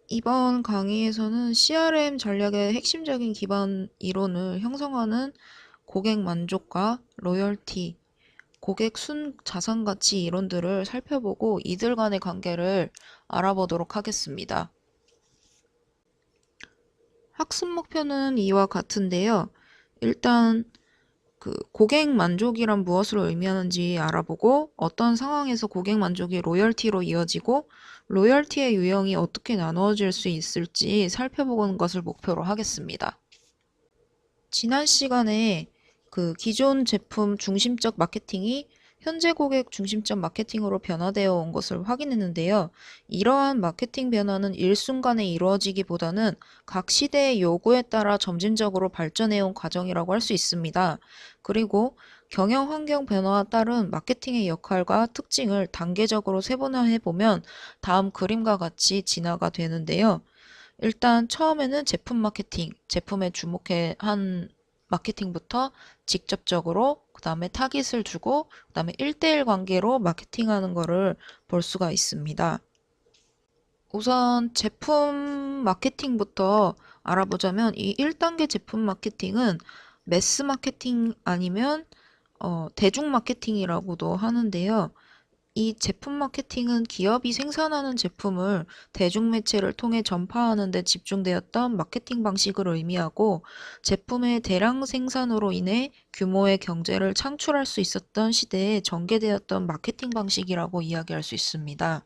이번 강의에서는 CRM 전략의 핵심적인 기반 이론을 형성하는 고객 만족과 로열티, 고객 자산 가치 이론들을 살펴보고 이들 간의 관계를 알아보도록 하겠습니다. 학습 목표는 이와 같은데요. 일단 고객 만족이란 무엇을 의미하는지 알아보고 어떤 상황에서 고객 만족이 로열티로 이어지고 로열티의 유형이 어떻게 나누어질 수 있을지 살펴보는 것을 목표로 하겠습니다. 지난 시간에 기존 제품 중심적 마케팅이 현재 고객 중심적 마케팅으로 변화되어 온 것을 확인했는데요. 이러한 마케팅 변화는 일순간에 이루어지기보다는 각 시대의 요구에 따라 점진적으로 발전해 온 과정이라고 할 수 있습니다. 그리고 경영 환경 변화와 따른 마케팅의 역할과 특징을 단계적으로 세분화해 보면 다음 그림과 같이 진화가 되는데요. 일단 처음에는 제품 마케팅, 제품에 주목해 한 마케팅부터 직접적으로 그 다음에 타깃을 주고 그 다음에 1대1 관계로 마케팅하는 거를 볼 수가 있습니다. 우선 제품 마케팅부터 알아보자면 이 1단계 제품 마케팅은 매스 마케팅 아니면 대중 마케팅이라고도 하는데요. 이 제품 마케팅은 기업이 생산하는 제품을 대중매체를 통해 전파하는 데 집중되었던 마케팅 방식을 의미하고 제품의 대량 생산으로 인해 규모의 경제를 창출할 수 있었던 시대에 전개되었던 마케팅 방식이라고 이야기할 수 있습니다.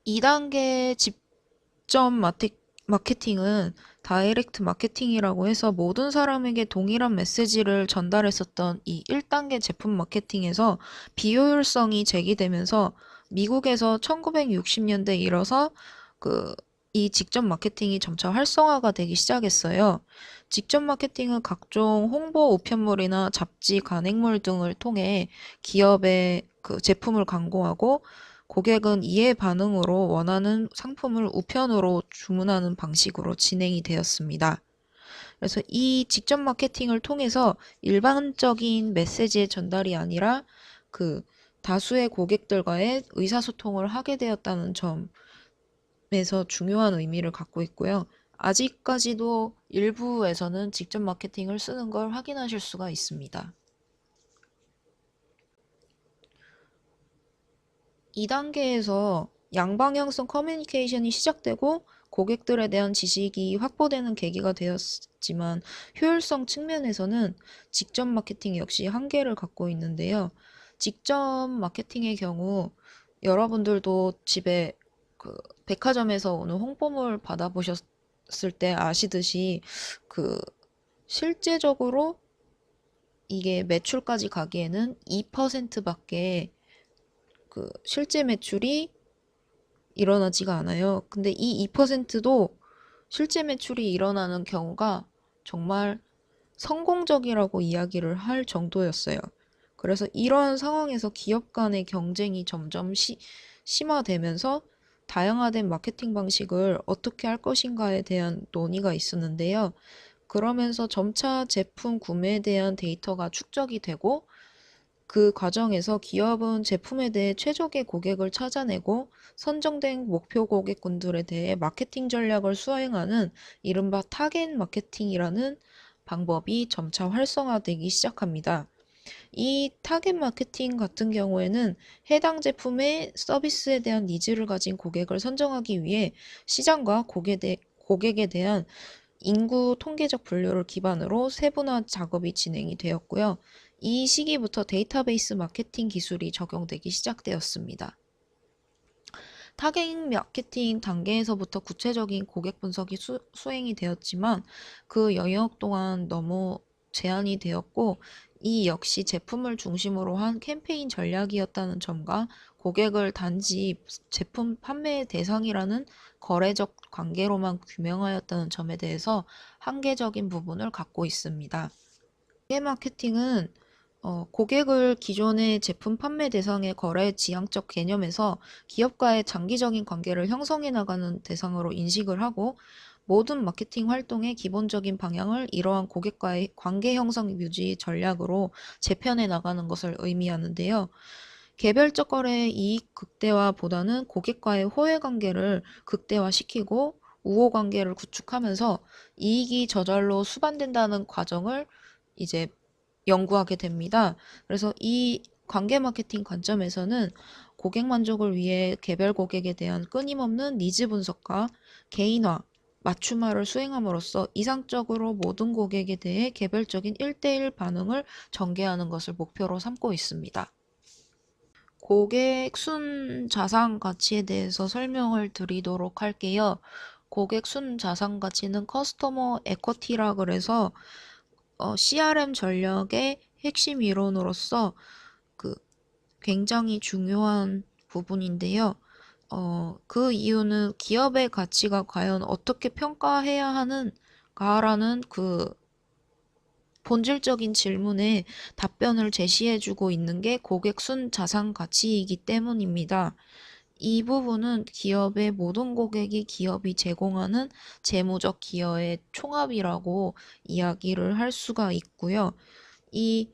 2단계 직접 마케팅은 다이렉트 마케팅이라고 해서 모든 사람에게 동일한 메시지를 전달했었던 이 1단계 제품 마케팅에서 비효율성이 제기되면서 미국에서 1960년대 이뤄서 이 직접 마케팅이 점차 활성화가 되기 시작했어요. 직접 마케팅은 각종 홍보 우편물이나 잡지, 간행물 등을 통해 기업의 제품을 광고하고 고객은 이에 반응으로 원하는 상품을 우편으로 주문하는 방식으로 진행이 되었습니다. 그래서 이 직접 마케팅을 통해서 일반적인 메시지의 전달이 아니라 다수의 고객들과의 의사소통을 하게 되었다는 점에서 중요한 의미를 갖고 있고요. 아직까지도 일부에서는 직접 마케팅을 쓰는 걸 확인하실 수가 있습니다. 2단계에서 양방향성 커뮤니케이션이 시작되고 고객들에 대한 지식이 확보되는 계기가 되었지만 효율성 측면에서는 직접 마케팅 역시 한계를 갖고 있는데요. 직접 마케팅의 경우 여러분들도 집에 백화점에서 오는 홍보물 받아보셨을 때 아시듯이 실제적으로 이게 매출까지 가기에는 2%밖에 실제 매출이 일어나지가 않아요. 근데 이 2%도 실제 매출이 일어나는 경우가 정말 성공적이라고 이야기를 할 정도였어요. 그래서 이런 상황에서 기업 간의 경쟁이 점점 심화되면서 다양화된 마케팅 방식을 어떻게 할 것인가에 대한 논의가 있었는데요. 그러면서 점차 제품 구매에 대한 데이터가 축적이 되고 그 과정에서 기업은 제품에 대해 최적의 고객을 찾아내고 선정된 목표 고객군들에 대해 마케팅 전략을 수행하는 이른바 타겟 마케팅이라는 방법이 점차 활성화되기 시작합니다. 이 타겟 마케팅 같은 경우에는 해당 제품의 서비스에 대한 니즈를 가진 고객을 선정하기 위해 시장과 고객에 대한 인구 통계적 분류를 기반으로 세분화 작업이 진행이 되었고요. 이 시기부터 데이터베이스 마케팅 기술이 적용되기 시작되었습니다. 타겟 마케팅 단계에서부터 구체적인 고객 분석이 수행이 되었지만 그 영역 동안 너무 제한이 되었고 이 역시 제품을 중심으로 한 캠페인 전략이었다는 점과 고객을 단지 제품 판매 대상이라는 거래적 관계로만 규명하였다는 점에 대해서 한계적인 부분을 갖고 있습니다. 타겟 마케팅은 고객을 기존의 제품 판매 대상의 거래 지향적 개념에서 기업과의 장기적인 관계를 형성해 나가는 대상으로 인식을 하고 모든 마케팅 활동의 기본적인 방향을 이러한 고객과의 관계 형성 유지 전략으로 재편해 나가는 것을 의미하는데요. 개별적 거래의 이익 극대화보다는 고객과의 호혜 관계를 극대화시키고 우호 관계를 구축하면서 이익이 저절로 수반된다는 과정을 이제 연구하게 됩니다. 그래서 이 관계 마케팅 관점에서는 고객 만족을 위해 개별 고객에 대한 끊임없는 니즈 분석과 개인화, 맞춤화를 수행함으로써 이상적으로 모든 고객에 대해 개별적인 1대1 반응을 전개하는 것을 목표로 삼고 있습니다. 고객 순 자산 가치에 대해서 설명을 드리도록 할게요. 고객 순 자산 가치는 커스터머 에쿼티라 그래서 CRM 전략의 핵심 이론으로서 그 굉장히 중요한 부분인데요. 그 이유는 기업의 가치가 과연 어떻게 평가해야 하는가라는 그 본질적인 질문에 답변을 제시해주고 있는 게 고객 순 자산 가치이기 때문입니다. 이 부분은 기업의 모든 고객이 기업이 제공하는 재무적 기여의 총합이라고 이야기를 할 수가 있고요. 이,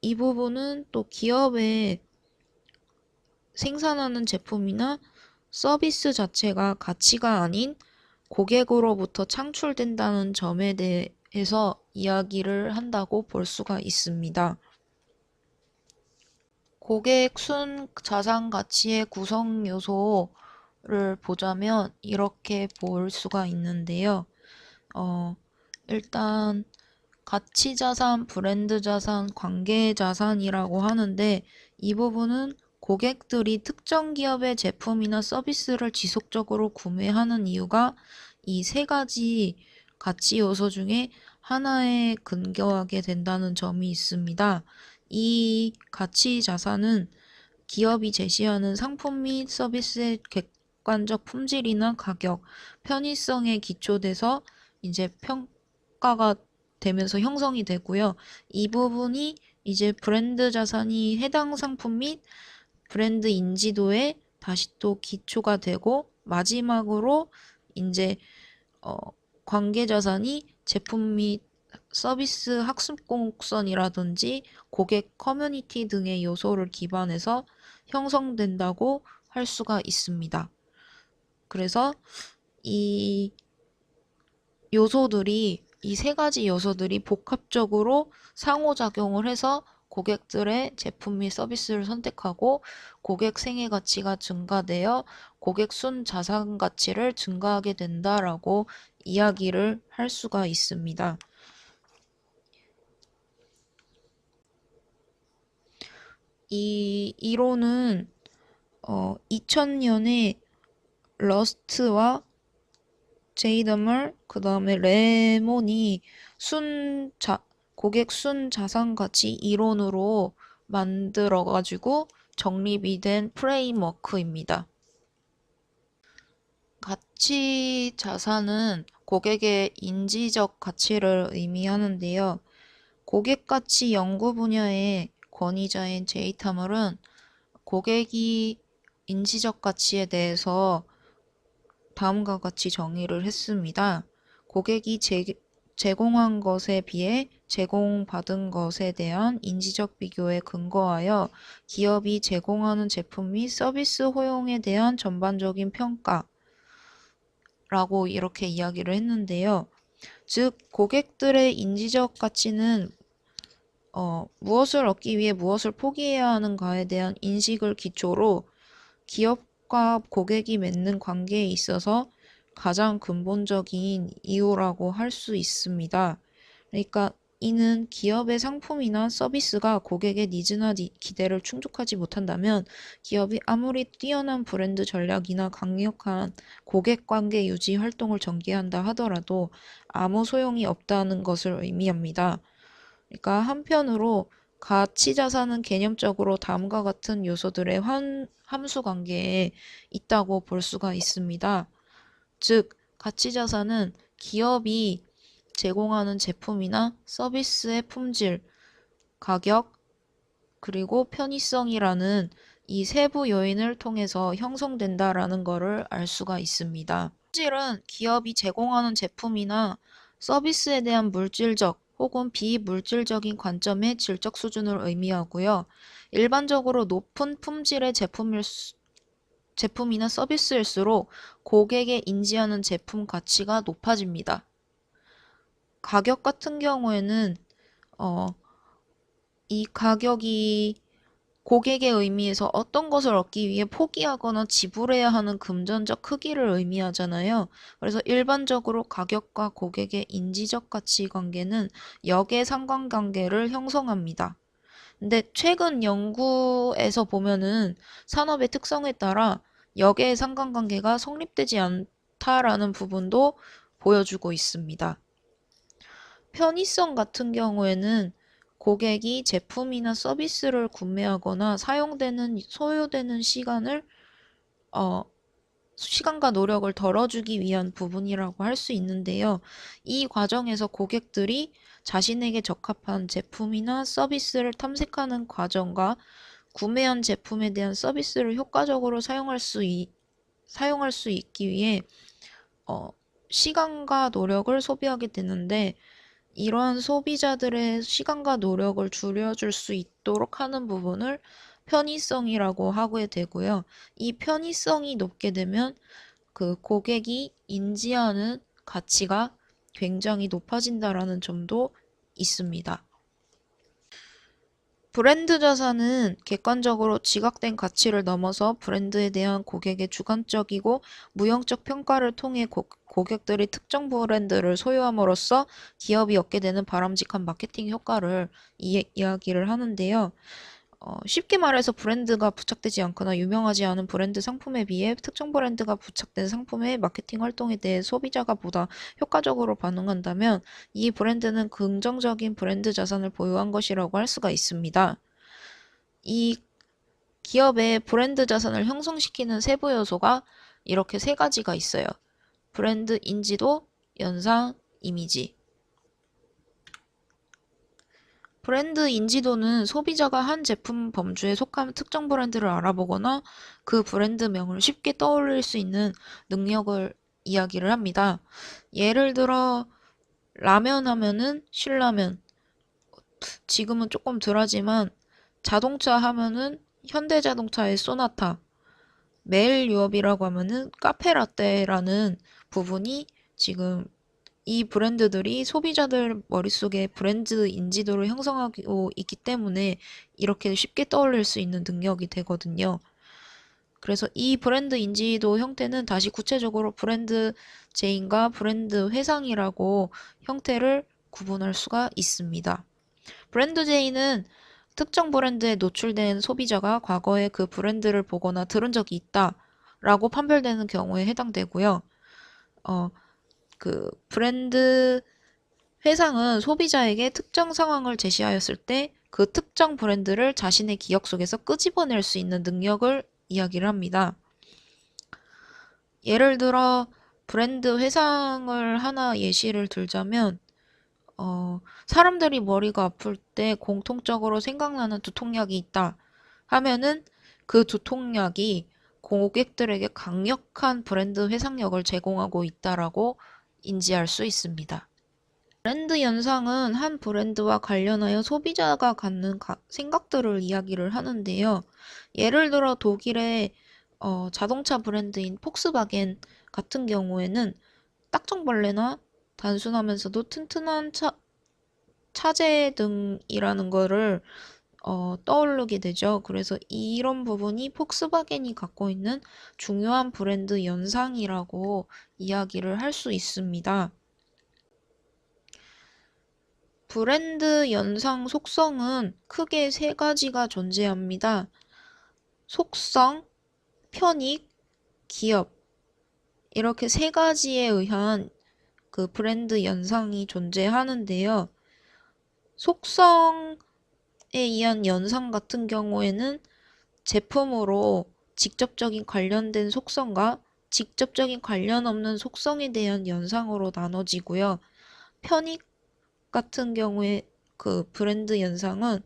이 부분은 또 기업의 생산하는 제품이나 서비스 자체가 가치가 아닌 고객으로부터 창출된다는 점에 대해서 이야기를 한다고 볼 수가 있습니다. 고객 순 자산 가치의 구성 요소를 보자면 이렇게 볼 수가 있는데요. 일단 가치 자산, 브랜드 자산, 관계 자산이라고 하는데 이 부분은 고객들이 특정 기업의 제품이나 서비스를 지속적으로 구매하는 이유가 이 세 가지 가치 요소 중에 하나에 근거하게 된다는 점이 있습니다. 이 가치 자산은 기업이 제시하는 상품 및 서비스의 객관적 품질이나 가격, 편의성에 기초돼서 이제 평가가 되면서 형성이 되고요. 이 부분이 이제 브랜드 자산이 해당 상품 및 브랜드 인지도에 다시 또 기초가 되고 마지막으로 이제 관계 자산이 제품 및 서비스 학습곡선이라든지 고객 커뮤니티 등의 요소를 기반해서 형성된다고 할 수가 있습니다. 그래서 이 세 가지 요소들이 복합적으로 상호작용을 해서 고객들의 제품 및 서비스를 선택하고 고객 생애 가치가 증가되어 고객 순 자산 가치를 증가하게 된다라고 이야기를 할 수가 있습니다. 이 이론은 2000년에 러스트와 제이더멀 그 다음에 레몬이 고객 순 자산 가치 이론으로 만들어가지고 정립이 된 프레임워크입니다. 가치 자산은 고객의 인지적 가치를 의미하는데요. 고객 가치 연구 분야의 권위자인 제이타멀은 고객이 인지적 가치에 대해서 다음과 같이 정의를 했습니다. 고객이 제공한 것에 비해 제공받은 것에 대한 인지적 비교에 근거하여 기업이 제공하는 제품 및 서비스 호용에 대한 전반적인 평가라고 이렇게 이야기를 했는데요. 즉, 고객들의 인지적 가치는 무엇을 얻기 위해 무엇을 포기해야 하는가에 대한 인식을 기초로 기업과 고객이 맺는 관계에 있어서 가장 근본적인 이유라고 할 수 있습니다. 그러니까 이는 기업의 상품이나 서비스가 고객의 니즈나 기대를 충족하지 못한다면 기업이 아무리 뛰어난 브랜드 전략이나 강력한 고객 관계 유지 활동을 전개한다 하더라도 아무 소용이 없다는 것을 의미합니다. 그러니까 한편으로 가치 자산은 개념적으로 다음과 같은 요소들의 함수 관계에 있다고 볼 수가 있습니다. 즉, 가치 자산은 기업이 제공하는 제품이나 서비스의 품질, 가격, 그리고 편의성이라는 이 세부 요인을 통해서 형성된다라는 것을 알 수가 있습니다. 품질은 기업이 제공하는 제품이나 서비스에 대한 물질적, 혹은 비물질적인 관점의 질적 수준을 의미하고요. 일반적으로 높은 품질의 제품이나 서비스일수록 고객의 인지하는 제품 가치가 높아집니다. 가격 같은 경우에는 이 가격이 고객의 의미에서 어떤 것을 얻기 위해 포기하거나 지불해야 하는 금전적 크기를 의미하잖아요. 그래서 일반적으로 가격과 고객의 인지적 가치 관계는 역의 상관관계를 형성합니다. 근데 최근 연구에서 보면은 산업의 특성에 따라 역의 상관관계가 성립되지 않다라는 부분도 보여주고 있습니다. 편의성 같은 경우에는 고객이 제품이나 서비스를 구매하거나 소요되는 시간과 노력을 덜어주기 위한 부분이라고 할 수 있는데요. 이 과정에서 고객들이 자신에게 적합한 제품이나 서비스를 탐색하는 과정과 구매한 제품에 대한 서비스를 효과적으로 사용할 수 있기 위해 시간과 노력을 소비하게 되는데, 이러한 소비자들의 시간과 노력을 줄여줄 수 있도록 하는 부분을 편의성이라고 하게 되고요. 이 편의성이 높게 되면 그 고객이 인지하는 가치가 굉장히 높아진다라는 점도 있습니다. 브랜드 자산은 객관적으로 지각된 가치를 넘어서 브랜드에 대한 고객의 주관적이고 무형적 평가를 통해 고객들이 특정 브랜드를 소유함으로써 기업이 얻게 되는 바람직한 마케팅 효과를 이야기를 하는데요. 쉽게 말해서 브랜드가 부착되지 않거나 유명하지 않은 브랜드 상품에 비해 특정 브랜드가 부착된 상품의 마케팅 활동에 대해 소비자가 보다 효과적으로 반응한다면 이 브랜드는 긍정적인 브랜드 자산을 보유한 것이라고 할 수가 있습니다. 이 기업의 브랜드 자산을 형성시키는 세부 요소가 이렇게 세 가지가 있어요. 브랜드 인지도, 연상, 이미지. 브랜드 인지도는 소비자가 한 제품 범주에 속한 특정 브랜드를 알아보거나 그 브랜드명을 쉽게 떠올릴 수 있는 능력을 이야기를 합니다. 예를 들어 라면 하면은 신라면, 지금은 조금 덜하지만 자동차 하면은 현대자동차의 소나타, 메일 유업이라고 하면은 카페라떼라는 부분이 지금 이 브랜드들이 소비자들 머릿속에 브랜드 인지도를 형성하고 있기 때문에 이렇게 쉽게 떠올릴 수 있는 능력이 되거든요. 그래서 이 브랜드 인지도 형태는 다시 구체적으로 브랜드 제인과 브랜드 회상이라고 형태를 구분할 수가 있습니다. 브랜드 제인은 특정 브랜드에 노출된 소비자가 과거에 그 브랜드를 보거나 들은 적이 있다 라고 판별되는 경우에 해당되고요. 그 브랜드 회상은 소비자에게 특정 상황을 제시하였을 때 그 특정 브랜드를 자신의 기억 속에서 끄집어낼 수 있는 능력을 이야기를 합니다. 예를 들어 브랜드 회상을 하나 예시를 들자면 사람들이 머리가 아플 때 공통적으로 생각나는 두통약이 있다 하면은 그 두통약이 고객들에게 강력한 브랜드 회상력을 제공하고 있다라고 인지할 수 있습니다. 브랜드 연상은 한 브랜드와 관련하여 소비자가 갖는 생각들을 이야기를 하는데요. 예를 들어 독일의 자동차 브랜드인 폭스바겐 같은 경우에는 딱정벌레나 단순하면서도 튼튼한 차제 등이라는 거를 떠오르게 되죠. 그래서 이런 부분이 폭스바겐이 갖고 있는 중요한 브랜드 연상이라고 이야기를 할 수 있습니다. 브랜드 연상 속성은 크게 세 가지가 존재합니다. 속성, 편익, 기업. 이렇게 세 가지에 의한 그 브랜드 연상이 존재하는데요. 속성에 의한 연상 같은 경우에는 제품으로 직접적인 관련된 속성과 직접적인 관련 없는 속성에 대한 연상으로 나눠지고요. 편익 같은 경우에 그 브랜드 연상은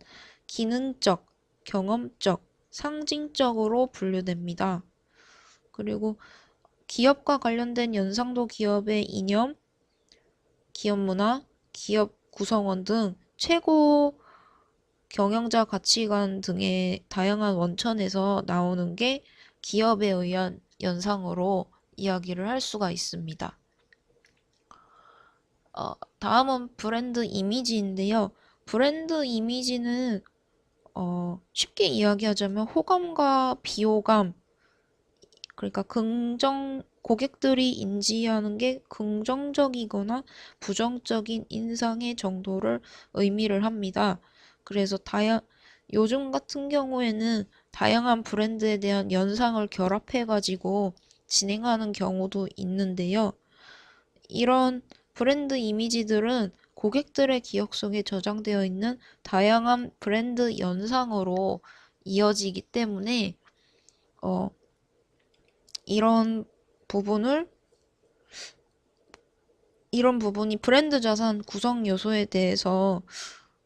기능적, 경험적, 상징적으로 분류됩니다. 그리고 기업과 관련된 연상도 기업의 이념, 기업 문화, 기업 구성원 등 최고 경영자 가치관 등의 다양한 원천에서 나오는 게 기업에 의한 연상으로 이야기를 할 수가 있습니다. 다음은 브랜드 이미지인데요. 브랜드 이미지는 쉽게 이야기하자면 호감과 비호감, 그러니까 고객들이 인지하는 게 긍정적이거나 부정적인 인상의 정도를 의미를 합니다. 그래서 요즘 같은 경우에는 다양한 브랜드에 대한 연상을 결합해가지고 진행하는 경우도 있는데요. 이런 브랜드 이미지들은 고객들의 기억 속에 저장되어 있는 다양한 브랜드 연상으로 이어지기 때문에 이런 부분을 이런 부분이 브랜드 자산 구성 요소에 대해서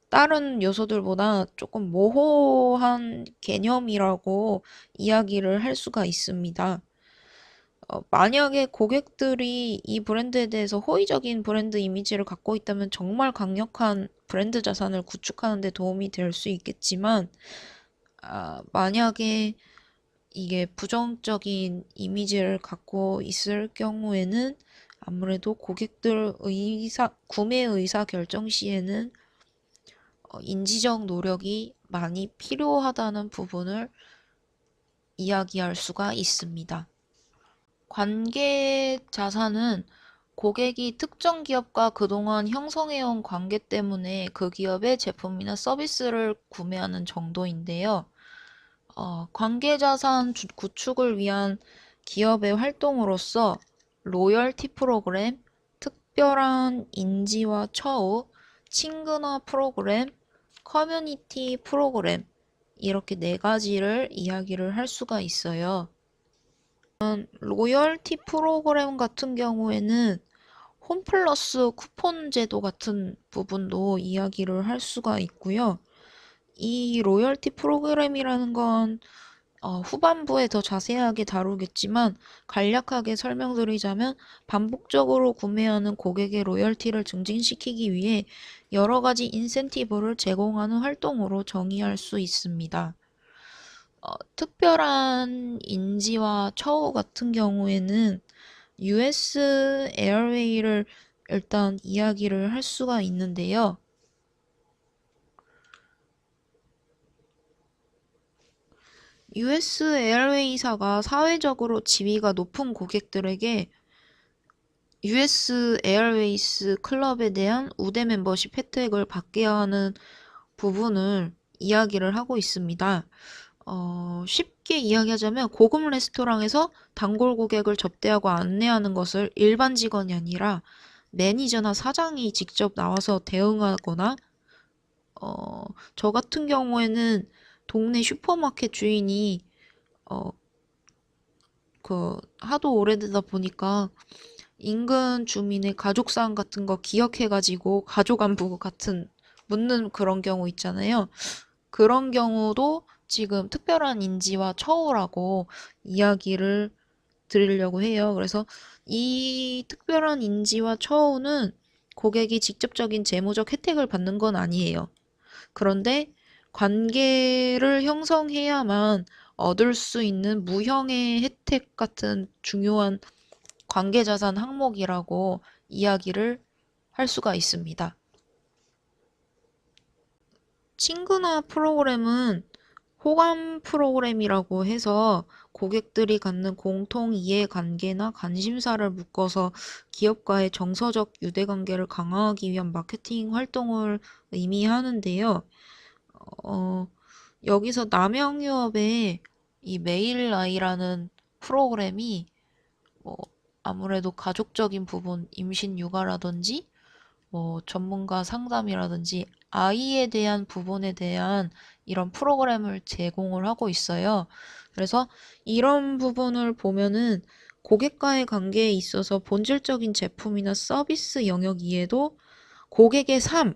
다른 요소들보다 조금 모호한 개념이라고 이야기를 할 수가 있습니다. 만약에 고객들이 이 브랜드에 대해서 호의적인 브랜드 이미지를 갖고 있다면 정말 강력한 브랜드 자산을 구축하는 데 도움이 될 수 있겠지만, 만약에 이게 부정적인 이미지를 갖고 있을 경우에는 아무래도 고객들 구매 의사 결정 시에는 인지적 노력이 많이 필요하다는 부분을 이야기할 수가 있습니다. 관계 자산은 고객이 특정 기업과 그동안 형성해온 관계 때문에 그 기업의 제품이나 서비스를 구매하는 정도인데요. 관계 자산 구축을 위한 기업의 활동으로서 로열티 프로그램, 특별한 인지와 처우, 친근화 프로그램, 커뮤니티 프로그램, 이렇게 네 가지를 이야기를 할 수가 있어요. 로열티 프로그램 같은 경우에는 홈플러스 쿠폰 제도 같은 부분도 이야기를 할 수가 있고요. 이 로열티 프로그램이라는 건 후반부에 더 자세하게 다루겠지만 간략하게 설명드리자면 반복적으로 구매하는 고객의 로열티를 증진시키기 위해 여러 가지 인센티브를 제공하는 활동으로 정의할 수 있습니다. 특별한 인지와 처우 같은 경우에는 US 에어웨이를 일단 이야기를 할 수가 있는데요. US 에어웨이사가 사회적으로 지위가 높은 고객들에게 US 에어웨이스 클럽에 대한 우대 멤버십 혜택을 받게 하는 부분을 이야기를 하고 있습니다. 쉽게 이야기하자면 고급 레스토랑에서 단골 고객을 접대하고 안내하는 것을 일반 직원이 아니라 매니저나 사장이 직접 나와서 대응하거나, 저 같은 경우에는 동네 슈퍼마켓 주인이 하도 오래되다 보니까 인근 주민의 가족사항 같은 거 기억해가지고 가족 안부 같은 묻는 그런 경우 있잖아요. 그런 경우도 지금 특별한 인지와 처우라고 이야기를 드리려고 해요. 그래서 이 특별한 인지와 처우는 고객이 직접적인 재무적 혜택을 받는 건 아니에요. 그런데 관계를 형성해야만 얻을 수 있는 무형의 혜택 같은 중요한 관계자산 항목이라고 이야기를 할 수가 있습니다. 친근화 프로그램은 호감 프로그램이라고 해서 고객들이 갖는 공통 이해관계나 관심사를 묶어서 기업과의 정서적 유대관계를 강화하기 위한 마케팅 활동을 의미하는데요. 여기서 남영유업의 이 메일아이라는 프로그램이 아무래도 가족적인 부분, 임신 육아라든지 전문가 상담이라든지 아이에 대한 부분에 대한 이런 프로그램을 제공을 하고 있어요. 그래서 이런 부분을 보면은 고객과의 관계에 있어서 본질적인 제품이나 서비스 영역 이외에도 고객의 삶,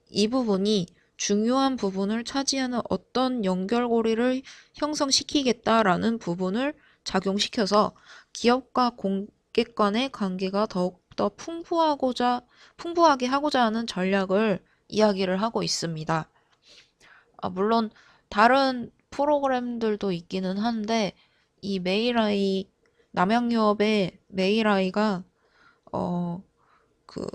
이 부분이 중요한 부분을 차지하는 어떤 연결고리를 형성시키겠다라는 부분을 작용시켜서 기업과 고객 간의 관계가 더욱 더 풍부하게 하고자 하는 전략을 이야기를 하고 있습니다. 물론 다른 프로그램들도 있기는 한데 이 메일아이 남양유업의 메일아이가 그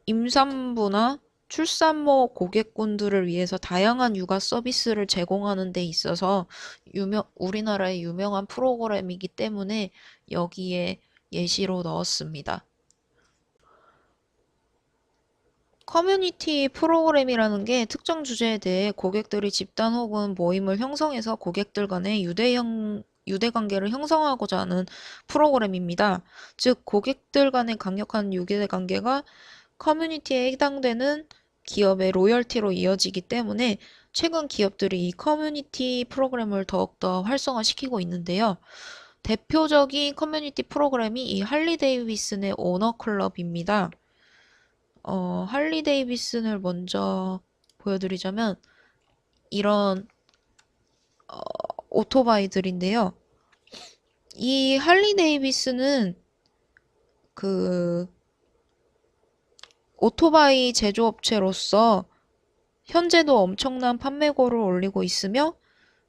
임산부나 출산모 고객군들을 위해서 다양한 육아 서비스를 제공하는 데 있어서 우리나라의 유명한 프로그램이기 때문에 여기에 예시로 넣었습니다. 커뮤니티 프로그램이라는 게 특정 주제에 대해 고객들이 집단 혹은 모임을 형성해서 고객들 간의 유대 관계를 형성하고자 하는 프로그램입니다. 즉, 고객들 간의 강력한 유대 관계가 커뮤니티에 해당되는 기업의 로열티로 이어지기 때문에 최근 기업들이 이 커뮤니티 프로그램을 더욱더 활성화시키고 있는데요. 대표적인 커뮤니티 프로그램이 이 할리 데이비슨의 오너 클럽입니다. 할리 데이비슨을 먼저 보여드리자면 이런 오토바이들인데요. 이 할리 데이비슨은 그 오토바이 제조업체로서 현재도 엄청난 판매고를 올리고 있으며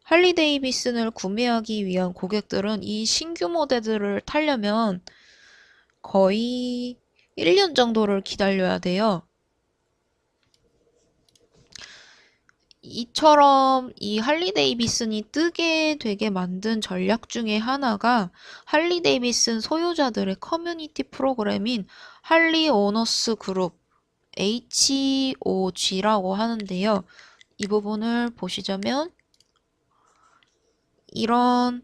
할리 데이비슨을 구매하기 위한 고객들은 이 신규 모델들을 타려면 거의 1년 정도를 기다려야 돼요. 이처럼 이 할리 데이비슨이 뜨게 되게 만든 전략 중에 하나가 할리 데이비슨 소유자들의 커뮤니티 프로그램인 할리 오너스 그룹 HOG라고 하는데요. 이 부분을 보시자면 이런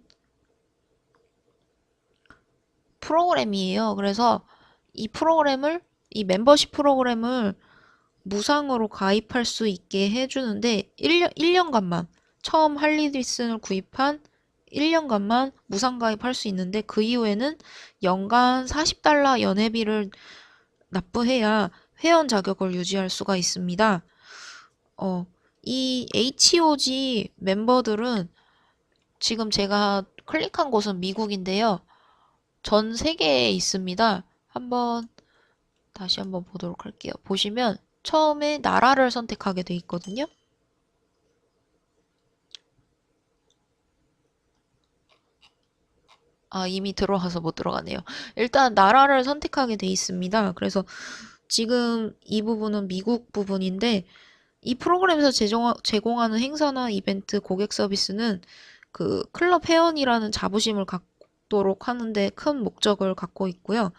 프로그램이에요. 그래서 이 멤버십 프로그램을 무상으로 가입할 수 있게 해주는데 1년간만 처음 할리데이슨을 구입한 1년간만 무상 가입할 수 있는데 그 이후에는 연간 40달러 연회비를 납부해야 회원 자격을 유지할 수가 있습니다. 이 HOG 멤버들은 지금 제가 클릭한 곳은 미국인데요. 전 세계에 있습니다. 다시 한번 보도록 할게요. 보시면 처음에 나라를 선택하게 돼 있거든요. 이미 들어와서 못 들어가네요. 일단 나라를 선택하게 돼 있습니다. 그래서 지금 이 부분은 미국 부분인데 이 프로그램에서 제공하는 행사나 이벤트, 고객 서비스는 그 클럽 회원이라는 자부심을 갖도록 하는데 큰 목적을 갖고 있고요.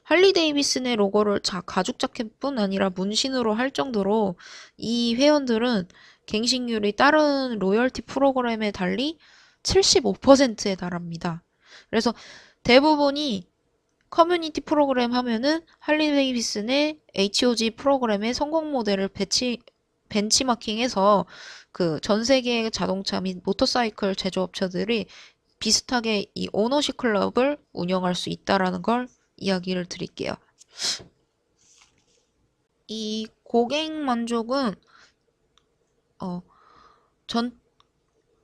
할리 데이비슨의 로고를 가죽 자켓뿐 아니라 문신으로 할 정도로 이 회원들은 갱신률이 다른 로열티 프로그램에 달리 75%에 달합니다. 그래서 대부분이 커뮤니티 프로그램 하면은 할리 데이비슨의 HOG 프로그램의 성공 모델을 벤치마킹해서 그 전 세계 자동차 및 모터사이클 제조업체들이 비슷하게 이 오너십 클럽을 운영할 수 있다라는 걸 이야기를 드릴게요. 이 고객 만족은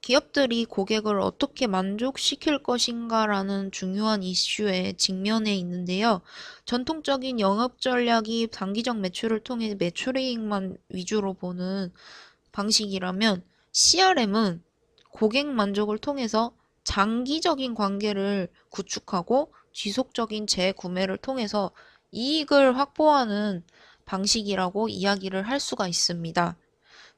기업들이 고객을 어떻게 만족시킬 것인가라는 중요한 이슈에 직면해 있는데요. 전통적인 영업 전략이 단기적 매출을 통해 매출이익만 위주로 보는 방식이라면 CRM은 고객 만족을 통해서 장기적인 관계를 구축하고 지속적인 재구매를 통해서 이익을 확보하는 방식이라고 이야기를 할 수가 있습니다.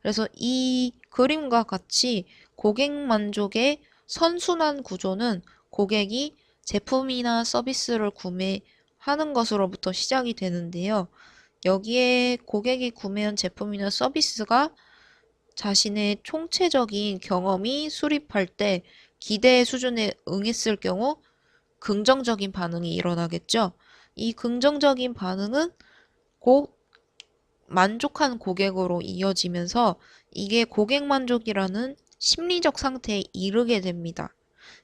그래서 이 그림과 같이 고객 만족의 선순환 구조는 고객이 제품이나 서비스를 구매하는 것으로부터 시작이 되는데요. 여기에 고객이 구매한 제품이나 서비스가 자신의 총체적인 경험이 수립할 때 기대 수준에 응했을 경우 긍정적인 반응이 일어나겠죠. 이 긍정적인 반응은 곧 만족한 고객으로 이어지면서 이게 고객 만족이라는 심리적 상태에 이르게 됩니다.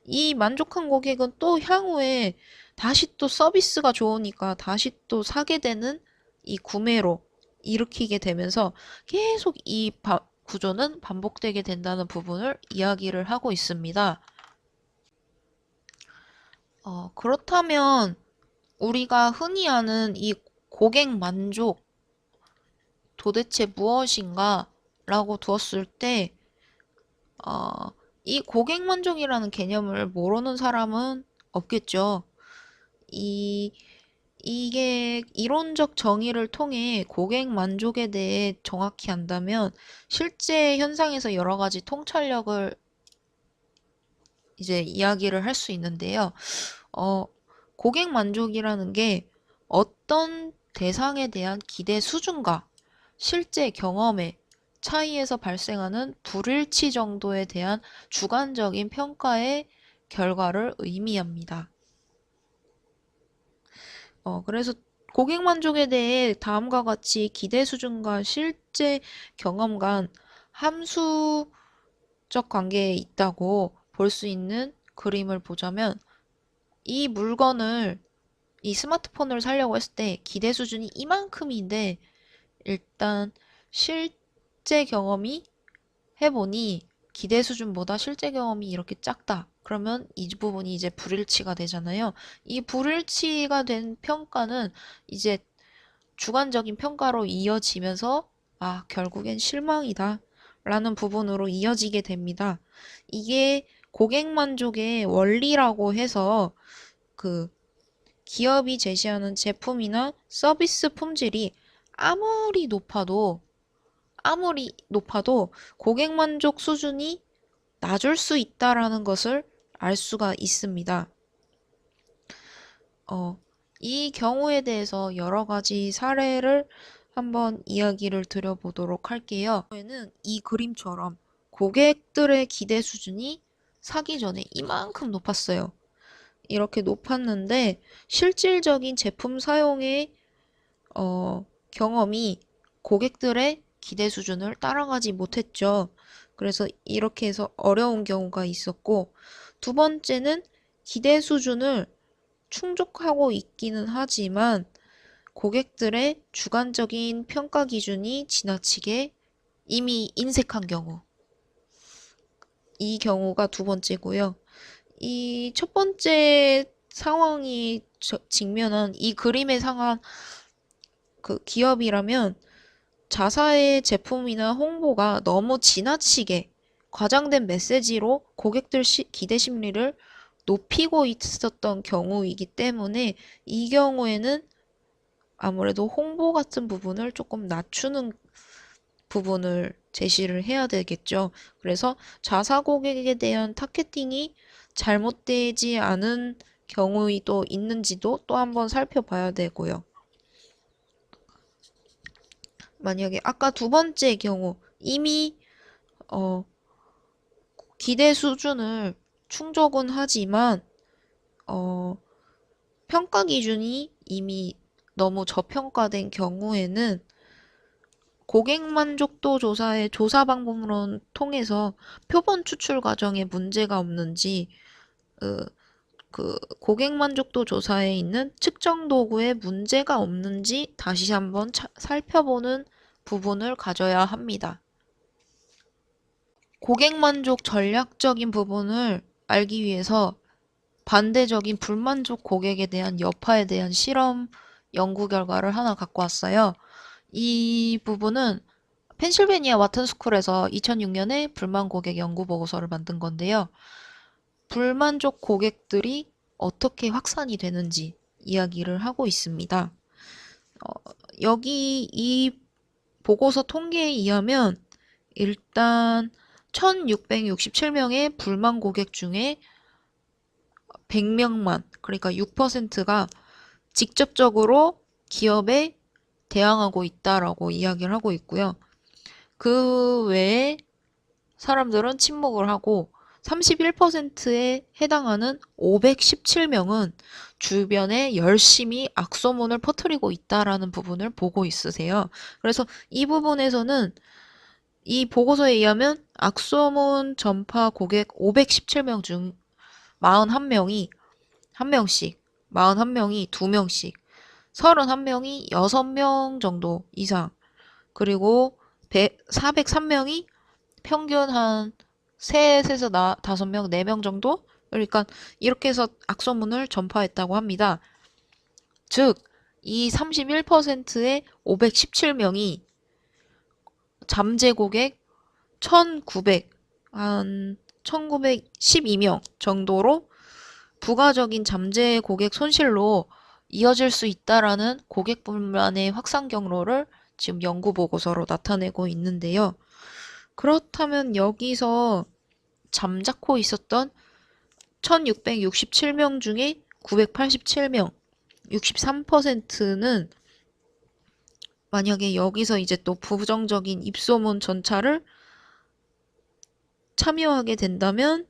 이 만족한 고객은 또 향후에 다시 또 서비스가 좋으니까 다시 또 사게 되는 이 구매로 일으키게 되면서 계속 이 구조는 반복되게 된다는 부분을 이야기를 하고 있습니다. 그렇다면 우리가 흔히 아는 이 고객 만족 도대체 무엇인가 라고 두었을 때, 이 고객 만족이라는 개념을 모르는 사람은 없겠죠. 이, 이게 이론적 정의를 통해 고객 만족에 대해 정확히 안다면 실제 현상에서 여러 가지 통찰력을 이제 이야기를 할 수 있는데요. 고객 만족이라는 게 어떤 대상에 대한 기대 수준과 실제 경험의 차이에서 발생하는 불일치 정도에 대한 주관적인 평가의 결과를 의미합니다. 그래서 고객 만족에 대해 다음과 같이 기대 수준과 실제 경험 간 함수적 관계에 있다고 볼 수 있는 그림을 보자면 이 물건을 이 스마트폰을 사려고 했을 때 기대 수준이 이만큼인데 일단 실제 경험이 해보니 기대 수준보다 실제 경험이 이렇게 작다. 그러면 이 부분이 이제 불일치가 되잖아요. 이 불일치가 된 평가는 이제 주관적인 평가로 이어지면서 결국엔 실망이다. 라는 부분으로 이어지게 됩니다. 이게 고객 만족의 원리라고 해서 그 기업이 제시하는 제품이나 서비스 품질이 아무리 높아도 고객 만족 수준이 낮을 수 있다라는 것을 알 수가 있습니다. 이 경우에 대해서 여러 가지 사례를 한번 이야기를 드려보도록 할게요. 이 그림처럼 고객들의 기대 수준이 사기 전에 이만큼 높았어요. 이렇게 높았는데 실질적인 제품 사용의 경험이 고객들의 기대 수준을 따라가지 못했죠. 그래서 이렇게 해서 어려운 경우가 있었고, 두 번째는 기대 수준을 충족하고 있기는 하지만 고객들의 주관적인 평가 기준이 지나치게 이미 인색한 경우. 이 경우가 두 번째고요. 이 첫 번째 상황이 직면한 이 그림의 상한 그 기업이라면 자사의 제품이나 홍보가 너무 지나치게 과장된 메시지로 고객들 기대 심리를 높이고 있었던 경우이기 때문에 이 경우에는 아무래도 홍보 같은 부분을 조금 낮추는 부분을 제시를 해야 되겠죠. 그래서 자사 고객에 대한 타겟팅이 잘못되지 않은 경우이 또 있는지도 또 한번 살펴봐야 되고요. 만약에 아까 두 번째 경우 이미 기대 수준을 충족은 하지만 평가 기준이 이미 너무 저평가된 경우에는 고객 만족도 조사의 조사 방법론 통해서 표본 추출 과정에 문제가 없는지 그 고객 만족도 조사에 있는 측정 도구에 문제가 없는지 다시 한번 살펴보는 부분을 가져야 합니다. 고객 만족 전략적인 부분을 알기 위해서 반대적인 불만족 고객에 대한 여파에 대한 실험 연구 결과를 하나 갖고 왔어요. 이 부분은 펜실베니아 와튼스쿨에서 2006년에 불만 고객 연구 보고서를 만든 건데요. 불만족 고객들이 어떻게 확산이 되는지 이야기를 하고 있습니다. 여기 이 보고서 통계에 의하면 일단 1667명의 불만 고객 중에 100명만, 그러니까 6%가 직접적으로 기업에 대항하고 있다라고 이야기를 하고 있고요. 그 외에 사람들은 침묵을 하고 31%에 해당하는 517명은 주변에 열심히 악소문을 퍼뜨리고 있다라는 부분을 보고 있으세요. 그래서 이 부분에서는 이 보고서에 의하면 악소문 전파 고객 517명 중 41명이 1명씩, 41명이 2명씩, 31명이 6명 정도 이상, 그리고 403명이 평균 한 3에서 5명, 4명 정도? 그러니까 이렇게 해서 악소문을 전파했다고 합니다. 즉, 이 31%의 517명이 잠재 고객 1912명 정도로 부가적인 잠재 고객 손실로 이어질 수 있다라는 고객 불만의 확산 경로를 지금 연구 보고서로 나타내고 있는데요. 그렇다면 여기서 잠자코 있었던 1667명 중에 987명, 63%는 만약에 여기서 이제 또 부정적인 입소문 전차를 참여하게 된다면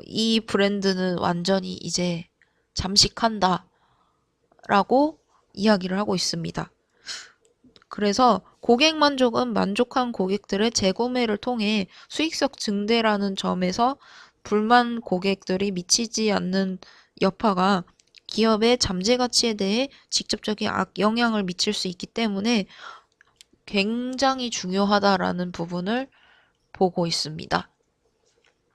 이 브랜드는 완전히 이제 잠식한다 라고 이야기를 하고 있습니다. 그래서 고객 만족은 만족한 고객들의 재구매를 통해 수익성 증대라는 점에서 불만 고객들이 미치지 않는 여파가 기업의 잠재 가치에 대해 직접적인 악영향을 미칠 수 있기 때문에 굉장히 중요하다라는 부분을 보고 있습니다.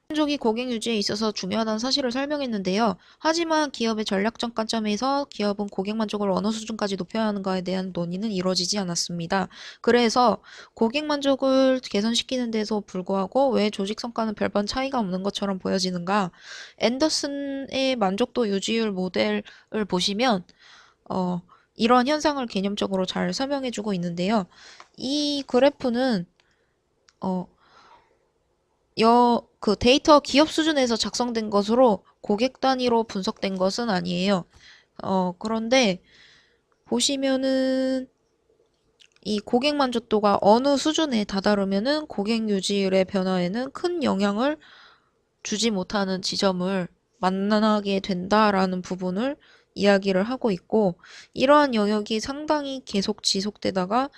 만족이 고객 유지에 있어서 중요하다는 사실을 설명했는데요. 하지만 기업의 전략적 관점에서 기업은 고객 만족을 어느 수준까지 높여야 하는가에 대한 논의는 이루어지지 않았습니다. 그래서 고객 만족을 개선시키는 데서 불구하고 왜 조직 성과는 별반 차이가 없는 것처럼 보여지는가? 앤더슨의 만족도 유지율 모델을 보시면 이런 현상을 개념적으로 잘 설명해주고 있는데요. 이 그래프는 그 데이터 기업 수준에서 작성된 것으로 고객 단위로 분석된 것은 아니에요. 그런데 보시면은 이 고객 만족도가 어느 수준에 다다르면은 고객 유지율의 변화에는 큰 영향을 주지 못하는 지점을 만나게 된다라는 부분을 이야기를 하고 있고, 이러한 영역이 상당히 계속 지속되다가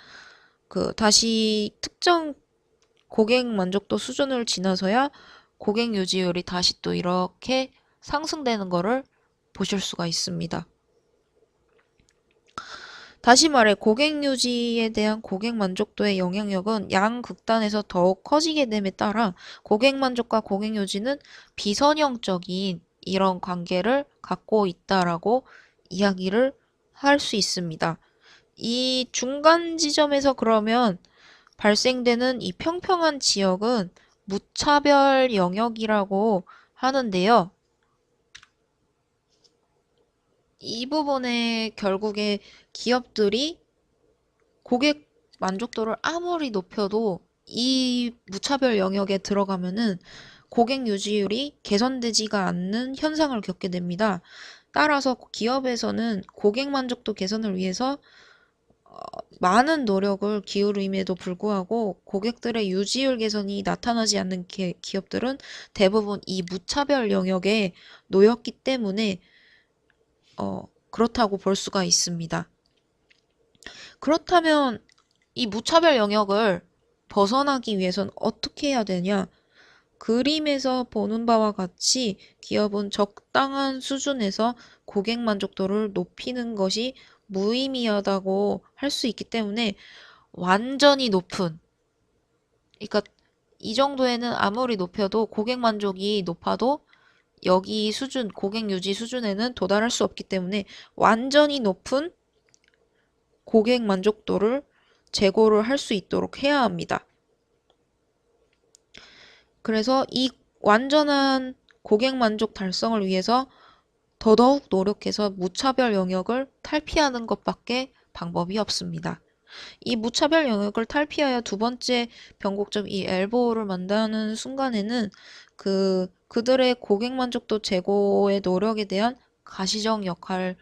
다시 특정 고객 만족도 수준을 지나서야 고객 유지율이 다시 또 이렇게 상승되는 거를 보실 수가 있습니다. 다시 말해 고객 유지에 대한 고객 만족도의 영향력은 양극단에서 더욱 커지게 됨에 따라 고객 만족과 고객 유지는 비선형적인 이런 관계를 갖고 있다라고 이야기를 할 수 있습니다. 이 중간 지점에서 그러면 발생되는 이 평평한 지역은 무차별 영역이라고 하는데요. 이 부분에 결국에 기업들이 고객 만족도를 아무리 높여도 이 무차별 영역에 들어가면은 고객 유지율이 개선되지가 않는 현상을 겪게 됩니다. 따라서 기업에서는 고객 만족도 개선을 위해서 많은 노력을 기울임에도 불구하고 고객들의 유지율 개선이 나타나지 않는 기업들은 대부분 이 무차별 영역에 놓였기 때문에 그렇다고 볼 수가 있습니다. 그렇다면 이 무차별 영역을 벗어나기 위해선 어떻게 해야 되냐? 그림에서 보는 바와 같이 기업은 적당한 수준에서 고객 만족도를 높이는 것이 무의미하다고 할 수 있기 때문에 완전히 높은, 그러니까 이 정도에는 아무리 높여도 고객 만족이 높아도 여기 수준, 고객 유지 수준에는 도달할 수 없기 때문에 완전히 높은 고객 만족도를 제고를 할 수 있도록 해야 합니다. 그래서 이 완전한 고객 만족 달성을 위해서 더더욱 노력해서 무차별 영역을 탈피하는 것밖에 방법이 없습니다. 이 무차별 영역을 탈피하여 두 번째 변곡점 이 엘보를 만드는 순간에는 그들의 고객 만족도 제고의 노력에 대한 가시적 역할이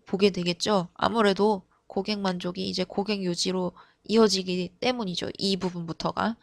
보게 되겠죠. 아무래도 고객 만족이 이제 고객 유지로 이어지기 때문이죠. 이 부분부터가.